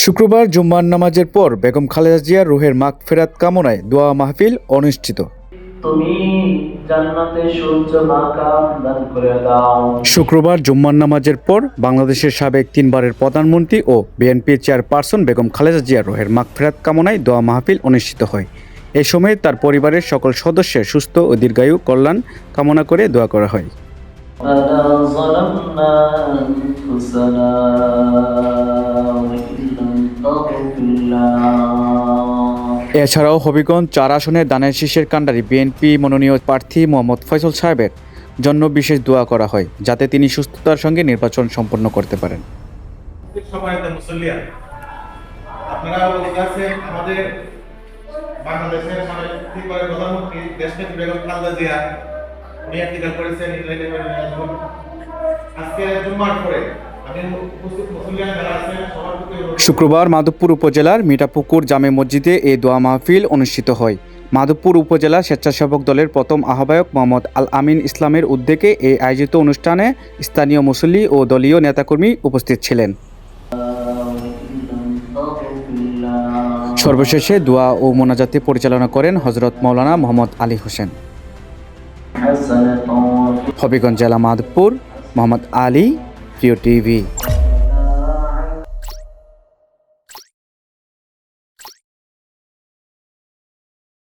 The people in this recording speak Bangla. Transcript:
শুক্রবার জুম্মার নামাজের পর বেগম খালেদা জিয়ার রুহের মাগফিরাত কামনায় দোয়া মাহফিল অনুষ্ঠিত। তুমি জান্নাতে সূর্য মাকাম দান করে দাও। শুক্রবার জুম্মার নামাজের পর বাংলাদেশের সাবেক তিনবারের প্রধানমন্ত্রী ও বিএনপি চেয়ারপারসন বেগম খালেদা জিয়ার রুহের মাগফিরাত কামনায় দোয়া মাহফিল অনুষ্ঠিত হয়। এ সময় তার পরিবারের সকল সদস্যের সুস্থ ও দীর্ঘায়ু কল্যাণ কামনা করে দোয়া করা হয়। ربنا ظلمنا أنفسنا وإن لم تغفر لنا। এছাড়াও হবিগঞ্জ ৪ আসনের দানের শীষের কাণ্ডারি বিএনপি মনোনীত প্রার্থী মোহাম্মদ ফয়সাল সাহেবের জন্য বিশেষ দোয়া করা হয়, যাতে তিনি সুস্থতার সঙ্গে নির্বাচন সম্পন্ন করতে পারেন। আপনারা অবগত আছেন, আমাদের বাংলাদেশের সাবেক তিনবারের প্রধানমন্ত্রী দেশনেত্রী বেগম খালেদা জিয়া উনি ইন্তেকাল করেছেন ইংল্যান্ডে। আজকে জুম্মার পরে আমি উপস্থিত মুসলিম যারা আছেন সবার প্রতি শুক্রবার মাধবপুর উপজেলার মিঠাপুকুর জামে মসজিদে এই দোয়া মাহফিল অনুষ্ঠিত হয়। মাধবপুর উপজেলা স্বেচ্ছাসেবক দলের প্রথম আহ্বায়ক মোহাম্মদ আল আমিন ইসলামের উদ্যোগে এই আয়োজিত অনুষ্ঠানে স্থানীয় মুসল্লি ও দলীয় নেতাকর্মী উপস্থিত ছিলেন। সর্বশেষে দোয়া ও মোনাজাতে পরিচালনা করেন হযরত মাওলানা মোহাম্মদ আলী হোসেন। হবিগঞ্জ জেলা মাধবপুর, মোহাম্মদ আলী, প্রিয় টিভি।